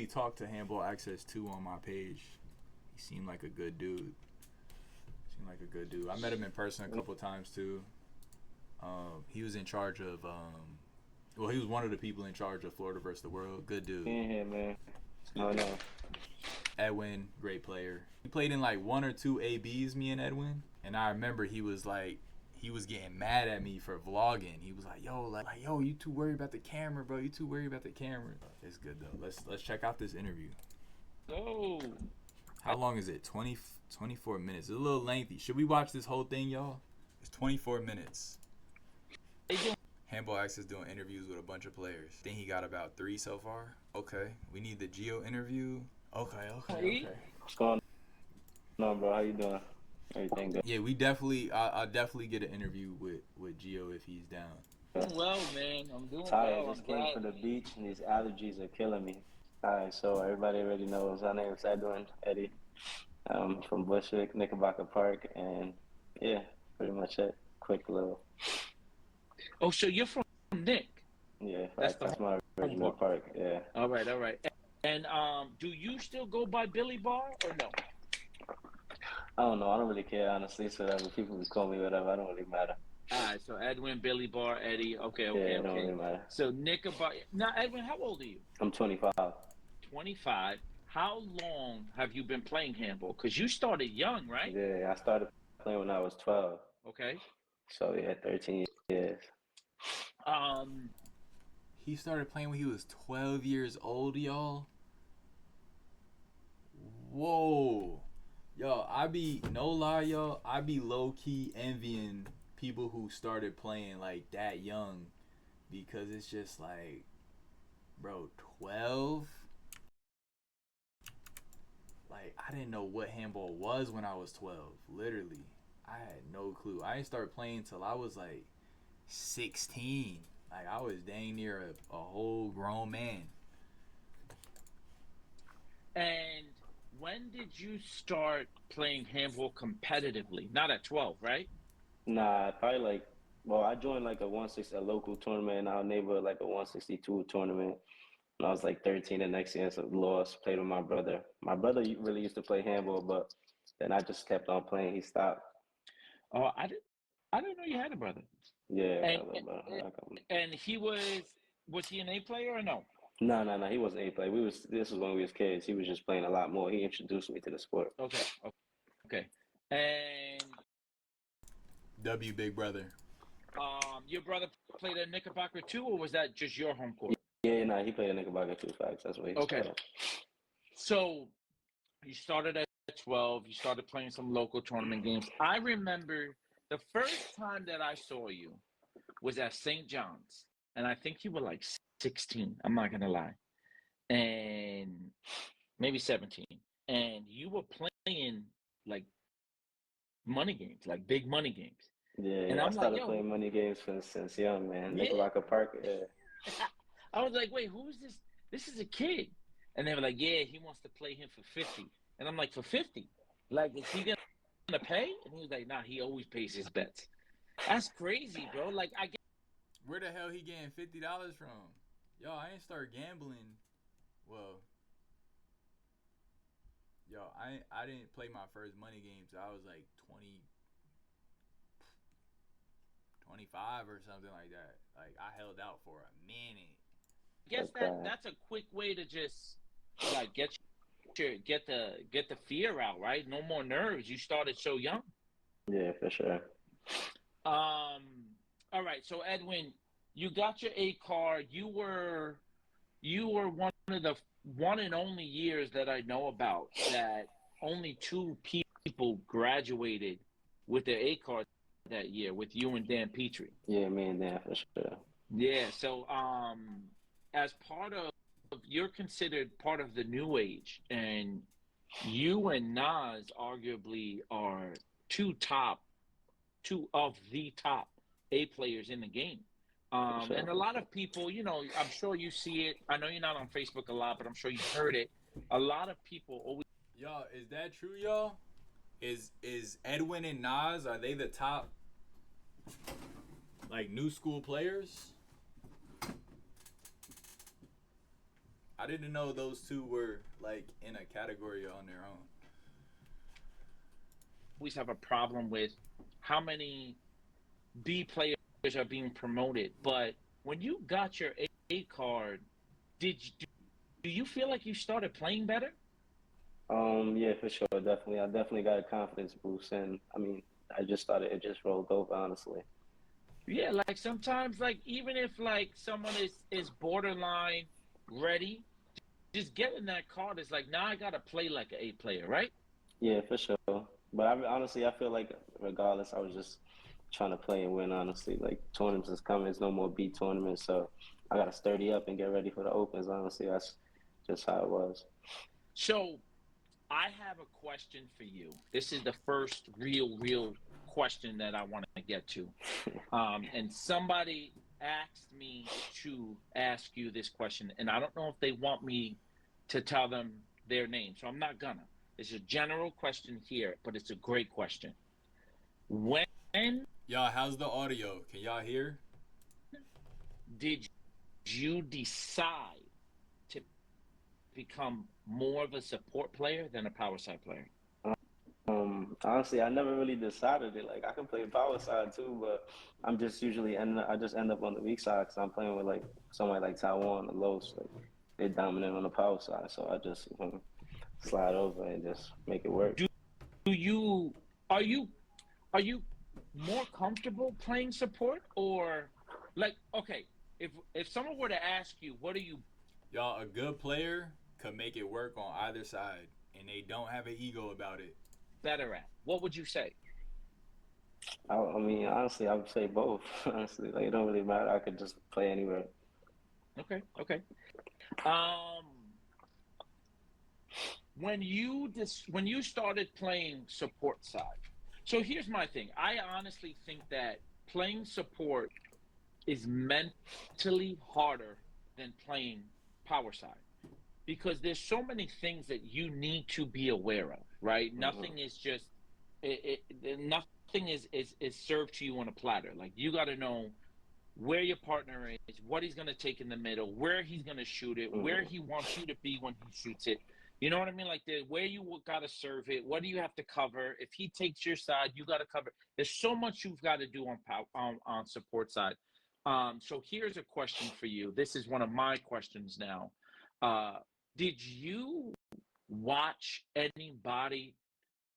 talked to Handball Access 2 on my page. He seemed like a good dude. I met him in person a couple times too. He was in charge of he was one of the people in charge of Florida versus the World. Good dude. Yeah, man. Oh no. Edwin, great player. We played in like 1 or 2 ABs, me and Edwin, and I remember he was getting mad at me for vlogging. He was like, yo, you too worried about the camera, bro. You too worried about the camera. It's good though. Let's check out this interview. Oh. How long is it? 24 minutes. It's a little lengthy. Should we watch this whole thing, y'all? It's 24 minutes. Handball Access doing interviews with a bunch of players. I think he got about 3 so far. Okay. We need the Geo interview. Okay. What's going on, bro? How you doing? Everything good? Yeah, I'll definitely get an interview with Gio if he's down. Doing well, man. I'm doing Tired. well. I just came from the beach and these allergies are killing me. Alright, so everybody already knows my name is Edwin Eddie. I'm from Bushwick, Knickerbocker Park, and yeah, pretty much it. Quick little. Oh, so you're from Nick? Yeah, that's my original park. Yeah. All right. And do you still go by Billy Bar or no? I don't know. I don't really care, honestly. So whatever people just call me whatever. I don't really matter. All right. So Edwin, Billy Bar, Eddie. Okay. Yeah, it don't really matter. So Knickerbocker. Now, Edwin, how old are you? I'm 25. 25. How long have you been playing handball? Because you started young, right? Yeah, I started playing when I was 12. Okay. So yeah, 13 years. He started playing when he was 12 years old, y'all. Whoa. Yo, I be low-key envying people who started playing like that young, because it's just like, bro, 12? Like, I didn't know what handball was when I was 12. Literally. I had no clue. I didn't start playing till I was like 16. Like, I was dang near a whole grown man. And when did you start playing handball competitively? Not at 12, right? Nah, probably I joined like a local tournament in our neighborhood, like a 162 tournament. When I was like 13, the next year, so lost, played with my brother. My brother really used to play handball, but then I just kept on playing. He stopped. Oh, I didn't know you had a brother. Yeah, and he was he an A player or no? No, he wasn't A player. This was when we was kids. He was just playing a lot more. He introduced me to the sport. Okay. And W Big Brother. Your brother played at Knickerbocker too, or was that just your home court? Yeah, no, he played at Knickerbocker too. Facts. That's what he started. So you started at 12. You started playing some local tournament games. I remember the first time that I saw you was at St. John's, and I think you were like 16. I'm not gonna lie, and maybe 17. And you were playing like money games, like big money games. Yeah, and I started playing money games since young, man. Knickerbocker Park. Yeah. I was like, wait, who is this? This is a kid. And they were like, yeah, he wants to play him for 50. And I'm like, for 50? Like, is he going to pay? And he was like, nah, he always pays his bets. That's crazy, bro. Like, I get. Where the hell he getting $50 from? Yo, I ain't start gambling. Well, I didn't play my first money games. I was like 25 or something like that. Like, I held out for a minute. I guess that's a quick way to just like get the fear out, right? No more nerves. You started so young. Yeah, for sure. All right. So Edwin, you got your A card. You were one of the one and only years that I know about that only 2 people graduated with their A card that year, with you and Dan Petrie. Yeah, me and Dan, for sure. Yeah. So as part of, you're considered part of the new age, and you and Nas arguably are two of the top A players in the game. Sure. And a lot of people, I'm sure you see it. I know you're not on Facebook a lot, but I'm sure you've heard it. A lot of people always. Y'all, is that true, y'all? Is Edwin and Nas, are they the top, like, new school players? I didn't know those two were like in a category on their own. Always have a problem with how many B players are being promoted. But when you got your A card, did you, do you feel like you started playing better? Yeah, for sure, definitely. I definitely got a confidence boost, and I mean, I just started. It just rolled over, honestly. Yeah, like sometimes, like even if like someone is borderline ready, just getting that card is like now I gotta play like an A player, right? Yeah, for sure. But honestly, I feel like regardless, I was just trying to play and win. Honestly, like tournaments is coming. There's no more B tournaments, so I gotta sturdy up and get ready for the opens. Honestly, that's just how it was. So I have a question for you. This is the first real question that I want to get to. And somebody asked me to ask you this question, and I don't know if they want me to tell them their name, so I'm not gonna. It's a general question here, but it's a great question. When Y'all, how's the audio? Can y'all hear? did you decide to become more of a support player than a power side player? Honestly, I never really decided it. Like I can play power side too, but I'm just usually I just end up on the weak side because I'm playing with like somebody like Taiwan or Los. Like they're dominant on the power side, so I just slide over and just make it work. Do you are you are you more comfortable playing support or like okay, if someone were to ask you what are you Y'all, a good player could make it work on either side, and they don't have an ego about it. better at, what would you say? I mean, honestly, I would say both. Honestly, like it don't really matter. I could just play anywhere. Okay. Um, when you started playing support side, so here's my thing. I honestly think that playing support is mentally harder than playing power side because there's so many things that you need to be aware of, right? Hmm. Nothing is just nothing is served to you on a platter. Like you got to know where your partner is, what he's going to take in the middle, where he's going to shoot it, where Hmm. he wants you to be when he shoots it. You know what I mean? Like the where you got to serve it, what do you have to cover? If he takes your side, you got to cover. There's so much you've got to do on support side. So here's a question for you. This is one of my questions now. Uh, did you watch anybody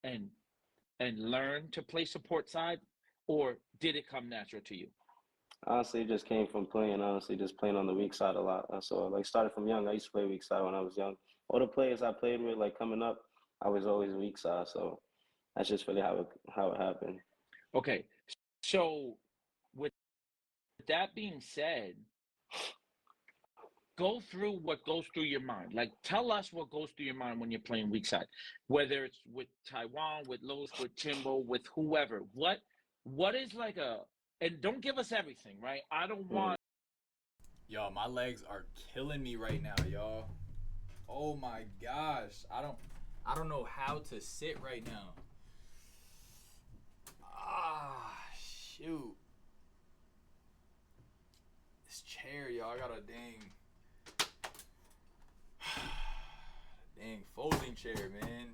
and learn to play support side, or did it come natural to you? Honestly, it just came from playing. Honestly, just playing on the weak side a lot. So like started from young. I used to play weak side when I was young. All the players I played with, like coming up, I was always weak side. So that's just really how it happened. Okay, so with that being said, go through what goes through your mind. Like, tell us what goes through your mind when you're playing weak side, whether it's with Taiwan, with Los, with Timbo, with whoever. What is like a and don't give us everything, right? I don't Hmm. want. Y'all, my legs are killing me right now, y'all. Oh my gosh. I don't know how to sit right now. Ah, shoot. This chair, y'all. I got a dang folding chair, man.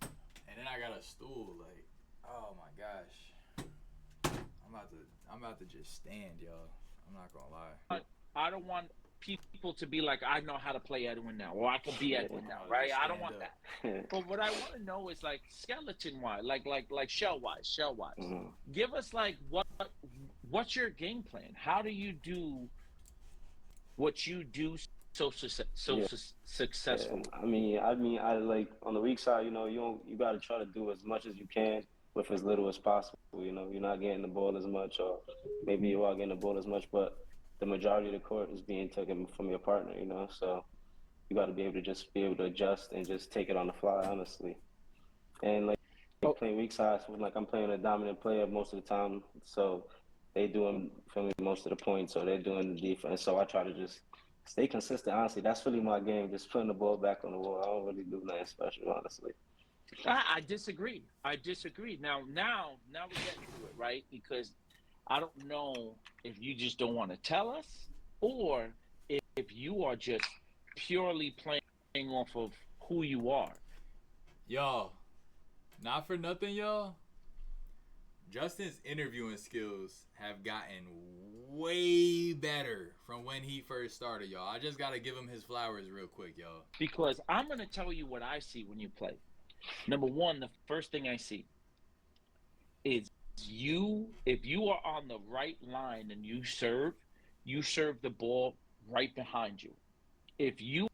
And then I got a stool, like, oh my gosh. I'm about to just stand, y'all. I'm not gonna lie. I don't want people to be like, I know how to play Edwin now, or I can be Yeah. Edwin I'm now, about to right? just I don't stand want up. that. But what I want to know is like skeleton wise, like shell wise. Hmm. Give us like what's your game plan? How do you do what you do Yeah. successfully? I like on the weak side. You got to try to do as much as you can with as little as possible. You're not getting the ball as much, or maybe you are getting the ball as much, but the majority of the court is being taken from your partner. So you got to be able to just be able to adjust and just take it on the fly, honestly. And like Oh, playing weak sides, like I'm playing a dominant player most of the time, so they doing for me most of the points, so they're doing the defense. So I try to just stay consistent. Honestly, that's really my game. Just putting the ball back on the wall. I don't really do nothing special, honestly. I disagree. I disagree. Now we're getting to it, right? Because I don't know if you just don't want to tell us or if you are just purely playing off of who you are. Y'all, not for nothing, y'all. Justin's interviewing skills have gotten way better from when he first started, y'all. I just gotta give him his flowers real quick, y'all. Because I'm going to tell you what I see when you play. Number one, the first thing I see is if you are on the right line and you serve the ball right behind you. If you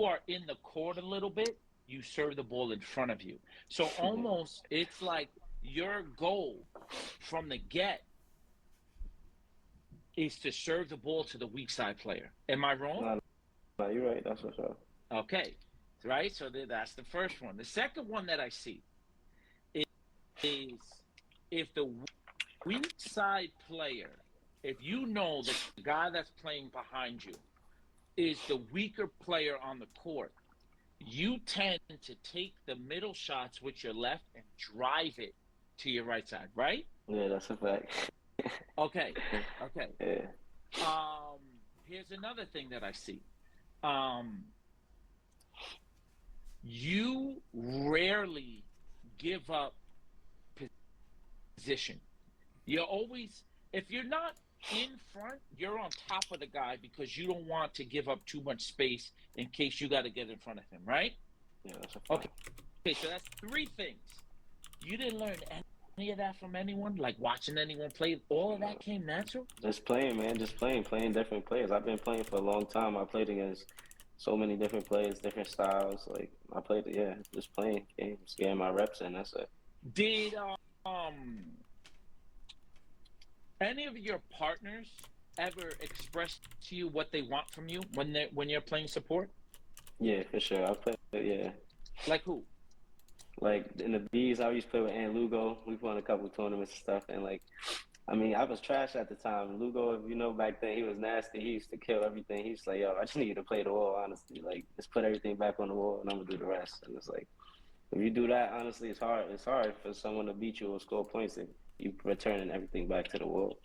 are in the court a little bit, you serve the ball in front of you. So almost it's like your goal from the get is to serve the ball to the weak side player. Am I wrong? No, you're right. That's for sure. Okay, right? So that's the first one. The second one that I see is if the weak side player, if you know that the guy that's playing behind you is the weaker player on the court, you tend to take the middle shots with your left and drive it to your right side, right? Yeah, that's a fact. Okay. Yeah. Here's another thing that I see. You rarely give up position. You're always, if you're not in front, you're on top of the guy because you don't want to give up too much space in case you got to get in front of him, right? Yeah, that's a fact. Okay, so that's three things. You didn't learn any of that from anyone? Like watching anyone play? All of that came natural? Just playing, man. Just playing different players. I've been playing for a long time. I played against so many different players, different styles. Like I played, just playing games, getting my reps in. That's it. Did any of your partners ever express to you what they want from you when you're playing support? Yeah, for sure. I played. Yeah. Like who? Like in the B's, I used to play with Aunt Lugo. We won a couple tournaments and stuff. And like, I mean, I was trash at the time. Lugo, if you know back then, he was nasty. He used to kill everything. He used to like, yo, I just need you to play the wall, honestly. Like, just put everything back on the wall, and I'm gonna do the rest. And it's like, if you do that, honestly, it's hard. It's hard for someone to beat you or score points if you returning everything back to the wall.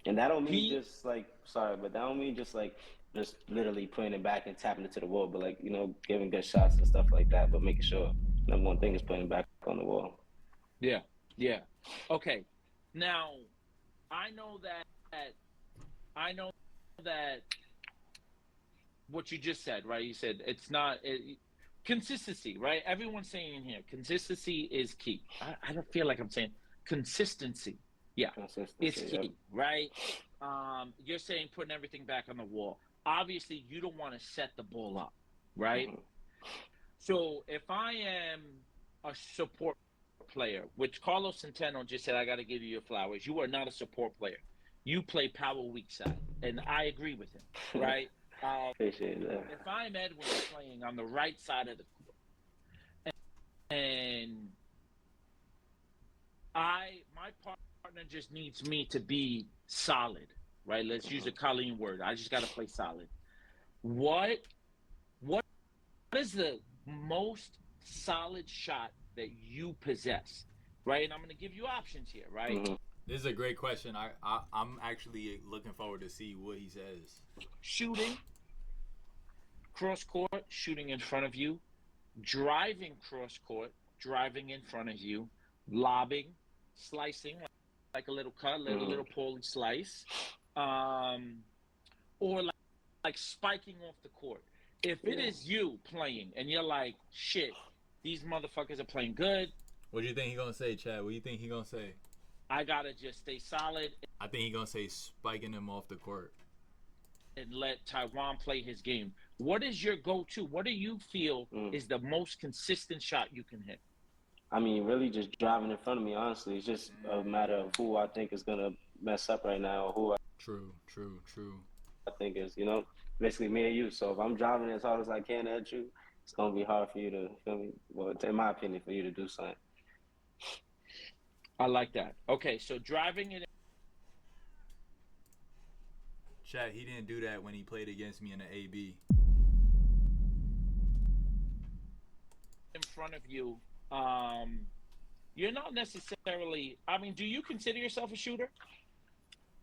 And that don't mean just like, sorry, but that don't mean just like just literally putting it back and tapping it to the wall, but like, giving good shots and stuff like that, but making sure number one thing is putting it back on the wall. Yeah. Okay. Now, I know that what you just said, right? You said it's not consistency, right? Everyone's saying in here, consistency is key. I don't feel like I'm saying consistency. Yeah, it's key, right? You're saying putting everything back on the wall. Obviously, you don't want to set the ball up, right? Mm-hmm. So if I am a support player, which Carlos Centeno just said, I got to give you your flowers. You are not a support player. You play power weak side, and I agree with him, right? Appreciate that. If I'm Edwin playing on the right side of the court, and my partner just needs me to be solid, right? Let's use a Colleen word. I just got to play solid. What is the most solid shot that you possess, right? And I'm going to give you options here, right? Mm-hmm. This is a great question. I'm actually looking forward to see what he says. Shooting, cross court, shooting in front of you, driving cross court, driving in front of you, lobbing, slicing like a little cut, little poorly slice, or like spiking off the court. If it is you playing and you're like, shit, these motherfuckers are playing good. What do you think he gonna say, Chad? What do you think he gonna say? I gotta just stay solid. I think he gonna say spiking him off the court and let Taiwan play his game. What is your go-to? What do you feel is the most consistent shot you can hit? I mean, really just driving in front of me, honestly. It's just a matter of who I think is going to mess up right now or who True. I think is, basically me and you. So if I'm driving as hard as I can at you, it's going to be hard for you to, feel me? Well, in my opinion, for you to do something. I like that. Okay, so driving it. Chad, he didn't do that when he played against me in the AB. In front of you, you're not necessarily. I mean, do you consider yourself a shooter?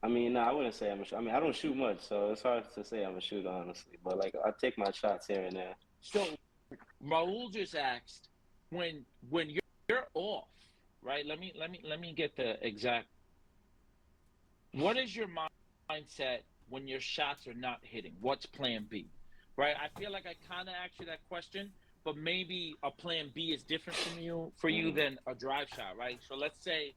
I mean, no, I wouldn't say I'm a shooter. I mean, I don't shoot much, so it's hard to say I'm a shooter, honestly. But like, I take my shots here and there. So Raul just asked when you're off, right? Let me get the exact. What is your mindset when your shots are not hitting? What's plan B? Right? I feel like I kind of asked you that question, but maybe a plan B is different from you for you Hmm. than a drive shot, right? So let's say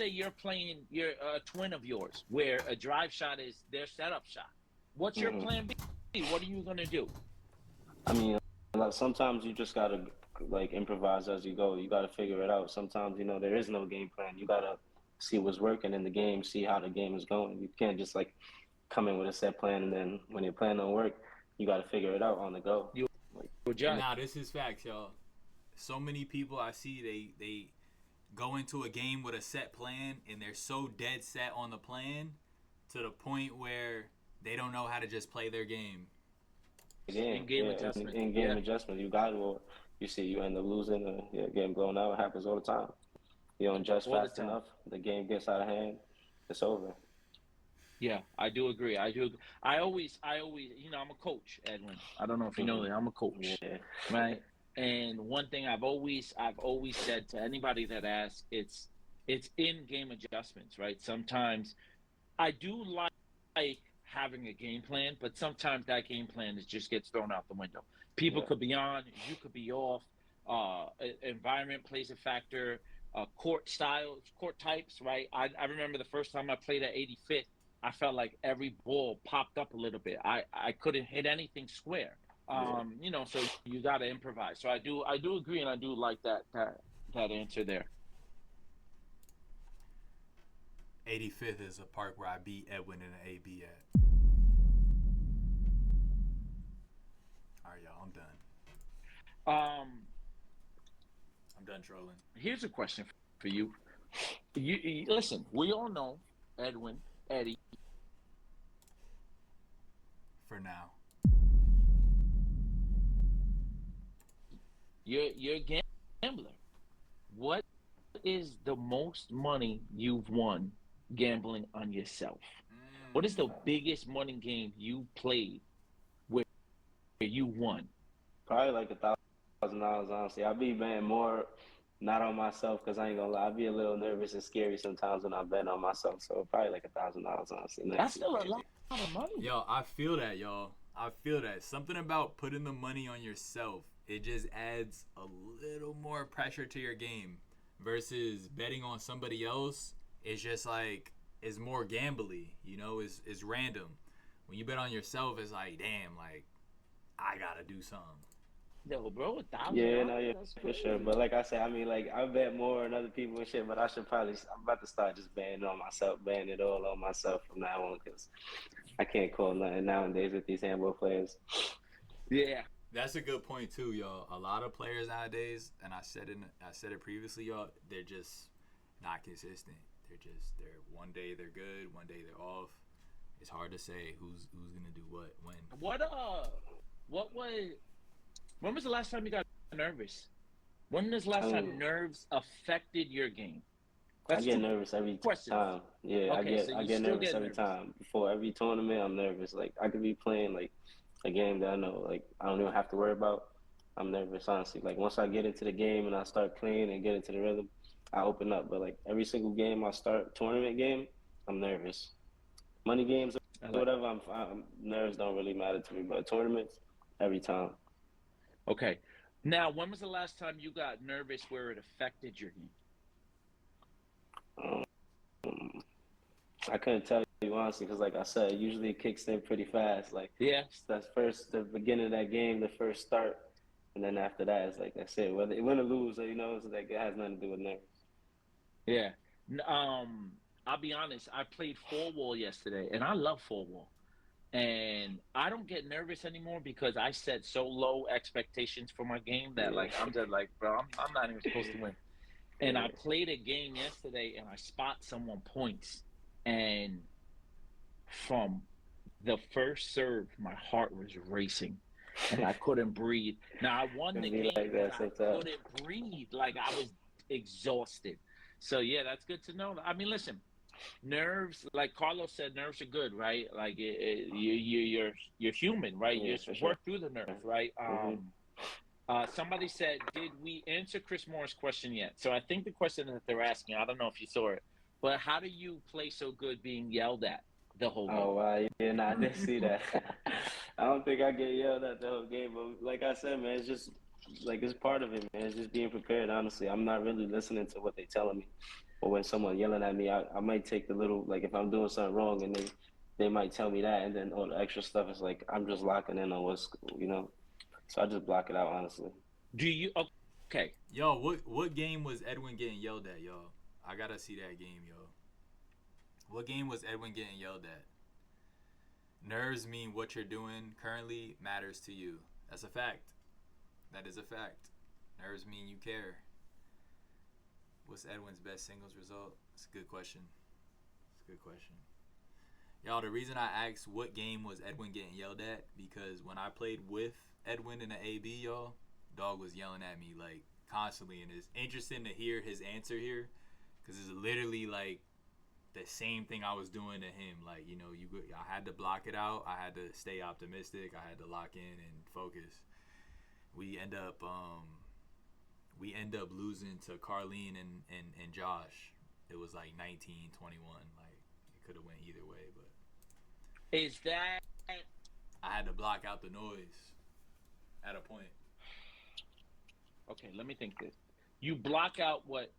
you're playing you're a twin of yours where a drive shot is their setup shot. What's your Hmm. plan B? What are you going to do? I mean, like, sometimes you just gotta like improvise as you go. You gotta figure it out. Sometimes there is no game plan. You gotta see what's working in the game, see how the game is going. You can't just like come in with a set plan and then when your plan don't work, you gotta figure it out on the go. You Like, adjust. Nah, this is facts, y'all. So many people I see, they go into a game with a set plan and they're so dead set on the plan to the point where they don't know how to just play their game. the game, In game yeah, adjustment. in game Yeah, adjustment, you got to, or you see you end up losing or getting blown out. It happens all the time. You don't adjust all the fast time. enough, the game gets out of hand, it's over. Yeah, I do agree. I do. I always, I'm a coach, Edwin. I don't know if you know Hmm. that. I'm a coach, Yeah. right? And one thing I've always said to anybody that asks, it's in-game adjustments, right? Sometimes I do like having a game plan, but sometimes that game plan just gets thrown out the window. People Yeah. could be on, you could be off. Environment plays a factor. Court styles, court types, right? I remember the first time I played at 85th, I felt like every ball popped up a little bit. I couldn't hit anything square. Yeah. So you got to improvise. So I do agree, and I do like that answer there. 85th is a park where I beat Edwin in an AB at. All right, y'all, I'm done. Um, I'm done trolling. Here's a question for you. You listen. We all know Edwin, Eddie. For now. You're a gambler. What is the most money you've won gambling on yourself? What is the biggest money game you played where you won? Probably like $1,000, honestly. I'd be betting more not on myself because I ain't gonna lie. I'd be a little nervous and scary sometimes when I bet on myself. So probably like $1,000, honestly. Nothing That's too still a lot crazy. of money. Yo, I feel that, y'all. I feel that. Something about putting the money on yourself, it just adds a little more pressure to your game versus betting on somebody else. It's just like, it's more gambly, it's random. When you bet on yourself, it's like, damn, like, I gotta do something. Yo, bro, a thousand Yeah, no, dollars? yeah, That's for sure. crazy. But like I said, I mean, like I bet more on other people and shit. But I should probably, I'm about to start just betting on myself, betting it all on myself from now on because I can't call nothing nowadays with these handball players. Yeah. That's a good point too, y'all. A lot of players nowadays, and I said it previously, y'all. They're just not consistent. They're one day they're good, one day they're off. It's hard to say who's gonna do what when. What was? When was the last time you got nervous? When was the I last mean, time nerves affected your game? I That's get two nervous every questions. time. Yeah, I Okay, get so I you get still nervous get every nervous. time. Before every tournament, I'm nervous. Like I could be playing like a game that I know like I don't even have to worry about. I'm nervous, honestly. Like once I get into the game and I start playing and get into the rhythm, I open up. But like every single game I start, tournament game, I'm nervous. Money games I or like. whatever, I'm nerves don't really matter to me. But tournaments, every time. Okay. Now, when was the last time you got nervous where it affected your game? Um, I couldn't tell you honestly because, like I said, usually it kicks in pretty fast. Like Yeah. that's first the beginning of that game, the first start, and then after that, it's like that's it. Whether it win or lose, it's like it has nothing to do with nerves. Yeah. I'll be honest. I played four wall yesterday, and I love four wall. And I don't get nervous anymore because I set so low expectations for my game that Yeah, like I'm just like, bro, I'm not even supposed to win. And I yeah. played a game yesterday, and I spot someone points, and from the first serve, my heart was racing, and I couldn't breathe. Now I won Can the be game, like but that I sometimes. couldn't breathe. Like I was exhausted. So yeah, that's good to know. I mean, listen, nerves, like Carlos said, nerves are good, right? Like you're human, right? You Yeah, just for sure. work through the nerves, right? Hmm. Somebody said, did we answer Chris Moore's question yet? So I think the question that they're asking, I don't know if you saw it, but how do you play so good being yelled at the whole game? Oh, wow. Yeah, nah, I did see that. I don't think I get yelled at the whole game, but like I said, man, it's just like it's part of it, man. It's just being prepared, honestly. I'm not really listening to what they telling me. Or when someone yelling at me, I might take the little like if I'm doing something wrong and they might tell me that and then all the extra stuff is like I'm just locking in on what's you know. So I just block it out, honestly. Do you okay? Yo, what game was Edwin getting yelled at, yo? I gotta see that game, yo. What game was Edwin getting yelled at? Nerves mean what you're doing currently matters to you. That's a fact. That is a fact. Nerves mean you care. What's Edwin's best singles result? It's a good question. It's a good question. Y'all, the reason I asked what game was Edwin getting yelled at, because when I played with Edwin in the AB, y'all, dog was yelling at me like constantly, and it's interesting to hear his answer here, because it's literally like the same thing I was doing to him. Like, you know, I had to block it out. I had to stay optimistic. I had to lock in and focus. We end up losing to Carlene and Josh. It was like 19-21. Like it could have went either way, but Is that I had to block out the noise at a point. okay? Let me think this. You block out what?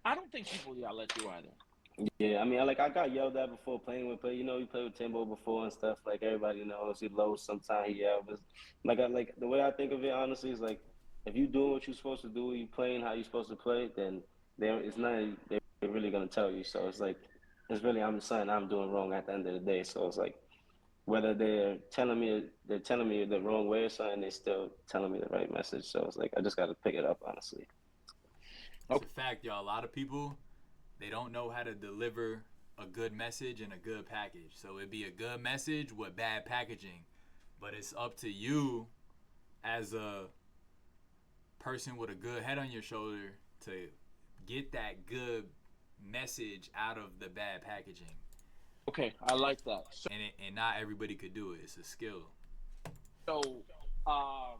I don't think people yell at you either. Yeah, I mean, I got yelled at before playing with, but you know, we played with Timbo before and stuff. Like everybody knows, he low sometimes he yells. But like the way I think of it, honestly, is like if you doing what you're supposed to do, you playing how you're supposed to play, then it's nothing they're really gonna tell you. So it's like it's really I'm something I'm doing wrong at the end of the day. So it's like whether they're telling me the wrong way or something, they're still telling me the right message. So it's like I just got to pick it up, honestly. It's a fact, y'all. A lot of people, they don't know how to deliver a good message and a good package. So it'd be a good message with bad packaging, but it's up to you as a person with a good head on your shoulder to get that good message out of the bad packaging. Okay, I like that. And not everybody could do it. It's a skill. So, um,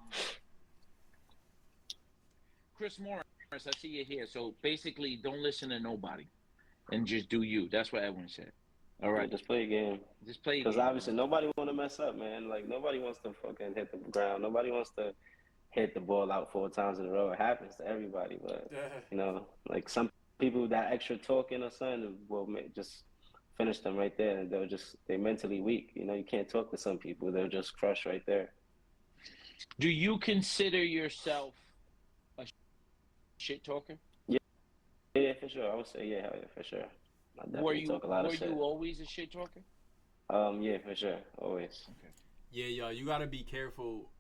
Chris Morris, I see you here. So basically, don't listen to nobody and just do you. That's what Edwin said. All Yeah, right, just play a game. just play a Because game, obviously man. nobody want to mess up, man. Like nobody wants to fucking hit the ground. Nobody wants to hit the ball out 4 times in a row. It happens to everybody, but you know, like some people that extra talking or something will just finish them right there, and they're mentally weak. You know, you can't talk to some people; they'll just crush right there. Do you consider yourself a shit talker? Yeah, yeah, for sure. I would say yeah, hell yeah, for sure. I definitely talk a lot of Were you shit. always a shit talker? Yeah, for sure, always. Okay. Yeah, y'all, you gotta be careful.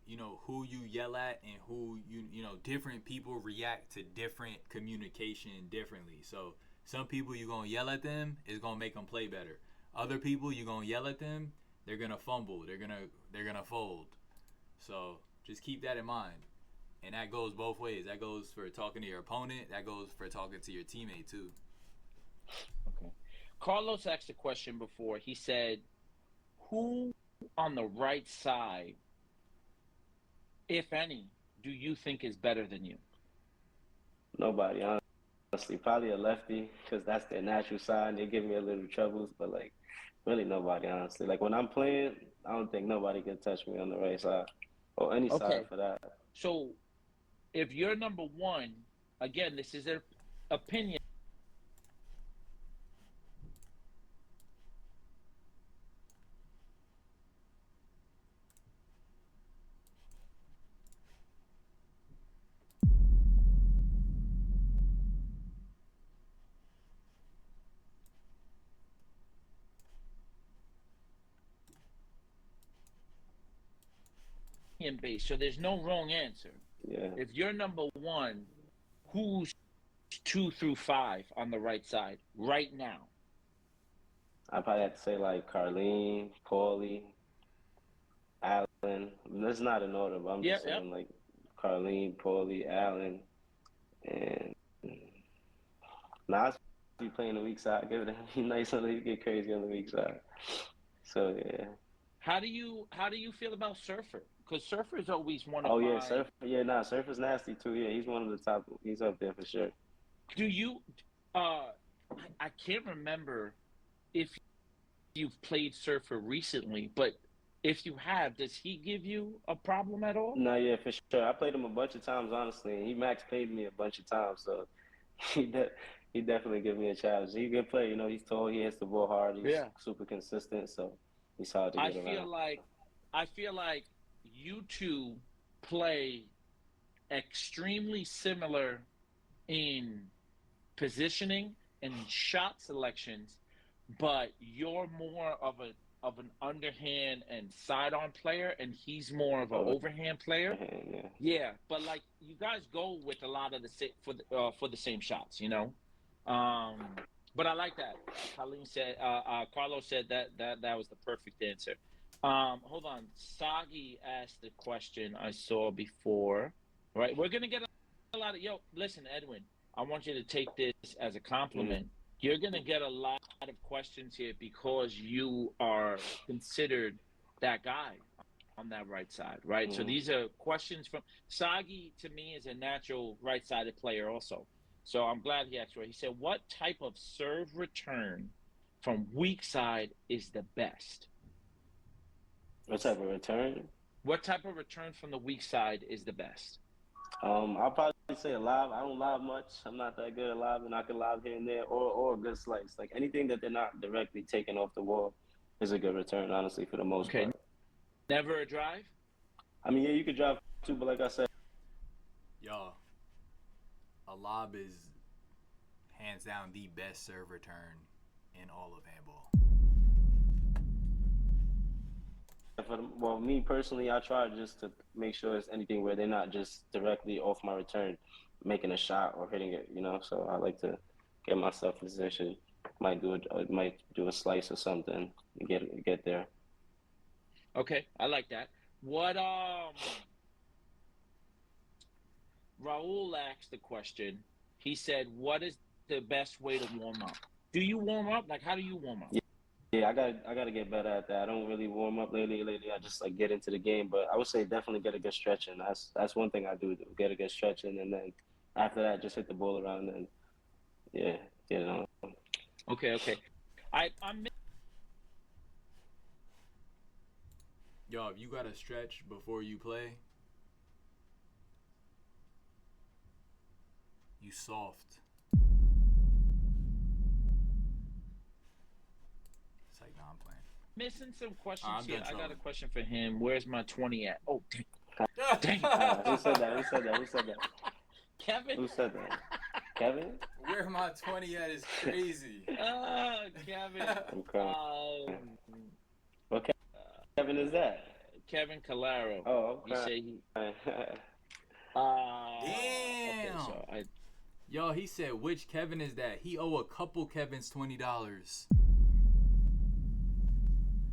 You know who you yell at and who you know. Different people react to different communication differently. So some people you gonna yell at them is gonna make them play better. Other people you gonna yell at them, they're gonna fumble. They're gonna fold. So just keep that in mind. And that goes both ways. That goes for talking to your opponent. That goes for talking to your teammate too. Okay. Carlos asked a question before. He said, "Who on the right side, if any, do you think is better than you?" Nobody, honestly. Probably a lefty because that's their natural side. And they give me a little troubles, but like really nobody, honestly. Like when I'm playing, I don't think nobody can touch me on the right side or any side Okay. for that. So if you're number one, again, this is their opinion based. So there's no wrong answer. Yeah, If you're number one, who's 2 through 5 on the right side right now? I probably have to say like Carlene, Paulie, Allen. That's not in order, but I'm Yeah, just yep. saying like Carlene, Paulie, Allen, and nah, he playing the weak side. Give it he nice on he get crazy on the weak side. So yeah. How do you feel about Surfer? Because Surfer is always one of Oh yeah, my. Surf. Yeah, nah, Surf is nasty too. Yeah, he's one of the top. He's up there for sure. Do you? I can't remember if you've played Surfer recently, but if you have, does he give you a problem at all? No, yeah, for sure. I played him a bunch of times, honestly, and he max paid me a bunch of times. So he de- he definitely give me a challenge. He's a good player. You know, he's tall. He hits the ball hard. He's Yeah. super consistent. So he's hard to I get feel around. like I feel like you two play extremely similar in positioning and shot selections, but you're more of an underhand and sidearm player, and he's more of an Over overhand player. hand, yeah. Yeah, but like you guys go with a lot of the for the same shots, you know. But I like that. Carlos said that was the perfect answer. Hold on. Sagi asked the question I saw before. Right, we're gonna get a lot of Listen, Edwin, I want you to take this as a compliment. You're gonna get a lot of questions here because you are considered that guy on that right side, right? So these are questions from Sagi. To me, is a natural right-sided player also. So I'm glad he asked. He said, "What type of serve return from weak side is the best?" What type of return? What type of return from the weak side is the best? I'll probably say a live. I don't live much. I'm not that good at live, and I can live here and there, or a good slice. Like anything that they're not directly taking off the wall is a good return, honestly, for the most Okay, part. never a drive. I mean, yeah, you could drive too, but like I said, Yo, a lob is hands down the best serve return in all of handball. well, me personally, I try just to make sure it's anything where they're not just directly off my return, making a shot or hitting it. You know, so I like to get myself in position. Might do a slice or something. Get there. Okay, I like that. What Raul asked the question. He said, "What is the best way to warm up? Do you warm up? Like, how do you warm up?" Yeah, I gotta get better at that. I don't really warm up lately. I just like get into the game, but I would say definitely get a good stretching. That's one thing I do. Get a good stretching, and then after that, just hit the ball around and yeah, get it on. Okay. I'm Yo, if you gotta stretch before you play, you soft. It's like, nah, I'm playing. missing some questions I'm here. done I got a trolling. question for him. Where's my 20 at? Oh, dang. Who said that? Who said that? Who said that? Kevin. Who said that? Kevin? Where my 20 at is crazy. Kevin. I'm crying. What Kevin is that? Kevin Calaro. Oh, He okay. said he. Damn. Okay, so Yo, he said, which Kevin is that? He owe a couple Kevins $20.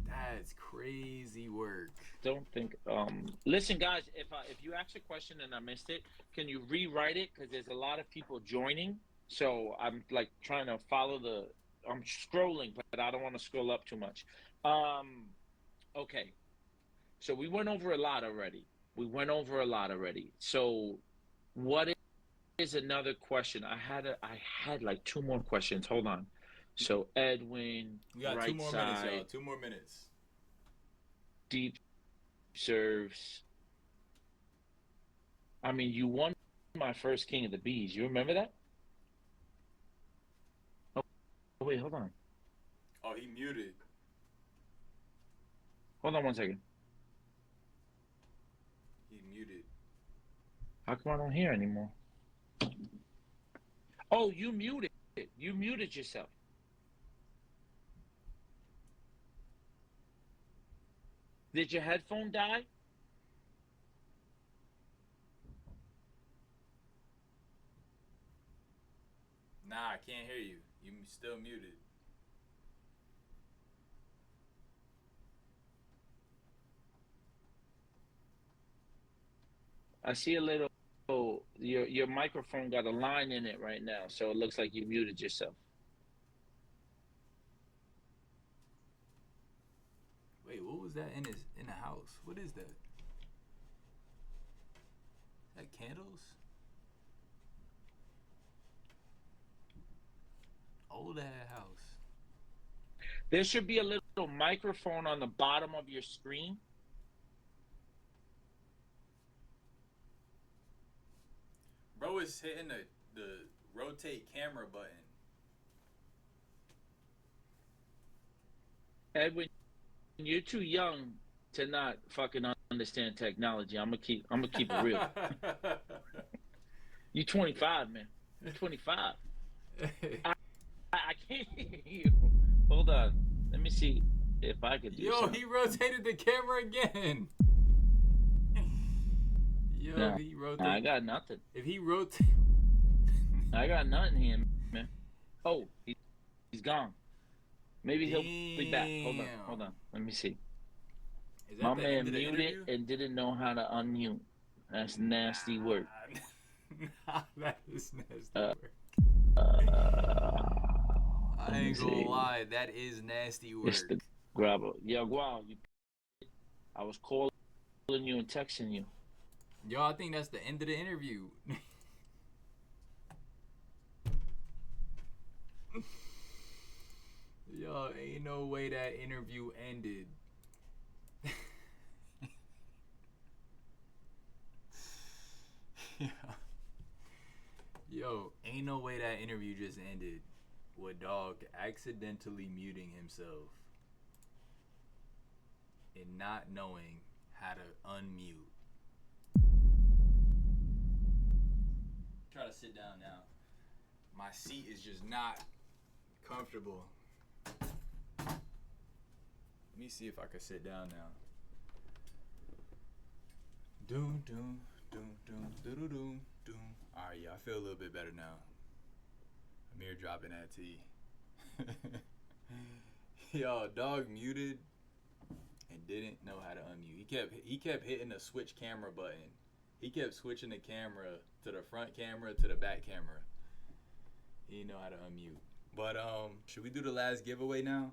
That's crazy work. don't think. Listen, guys, if you ask a question and I missed it, can you rewrite it? Because there's a lot of people joining, so I'm like trying to follow the. I'm scrolling, but I don't want to scroll up too much. Okay, so we went over a lot already. So, what is another question? I had like two more questions. Hold on. So Edwin, We got right 2 more minutes, side, y'all. 2 more minutes. deep serves. I mean, you won my first King of the Bees. You remember that? Oh, wait, hold on. Oh, he muted. Hold on one second. He muted. How come I don't hear anymore? Oh, you muted. You muted yourself. Did your headphone die? Nah, I can't hear you. You still muted. I see a little. Your microphone got a line in it right now, so it looks like you muted yourself. Wait, what was that in the house? What is that? Is that candles? Old ass house. There should be a little microphone on the bottom of your screen. Bro is hitting the rotate camera button. Edwin, you're too young to not fucking understand technology. I'm gonna keep it real. You 25, man. You're 25. I can't hear you. Hold on. Let me see if I could do something. He rotated the camera again. Nah, He rotated. I got nothing. If he rotate, I got nothing here, man. Oh, he's gone. Maybe he'll be back. Hold on. Let me see. My man muted and didn't know how to unmute. That's nasty work. Nah, that is nasty work. I ain't gonna lie, that is nasty work. It's the grabber. Yeah, wow. I was calling you and texting you. Yo, I think that's the end of the interview. Yo, ain't no way that interview ended. Yo, ain't no way that interview just ended with dog accidentally muting himself and not knowing how to unmute. Try to sit down now. My seat is just not comfortable. Let me see if I can sit down now. Doom, doom, doom, doom, doom, doom, doom. All right, yeah, I feel a little bit better now. Amir dropping that tea. Yo, dog muted and didn't know how to unmute. He kept hitting the switch camera button. He kept switching the camera to the front camera to the back camera. He didn't know how to unmute. But should we do the last giveaway now?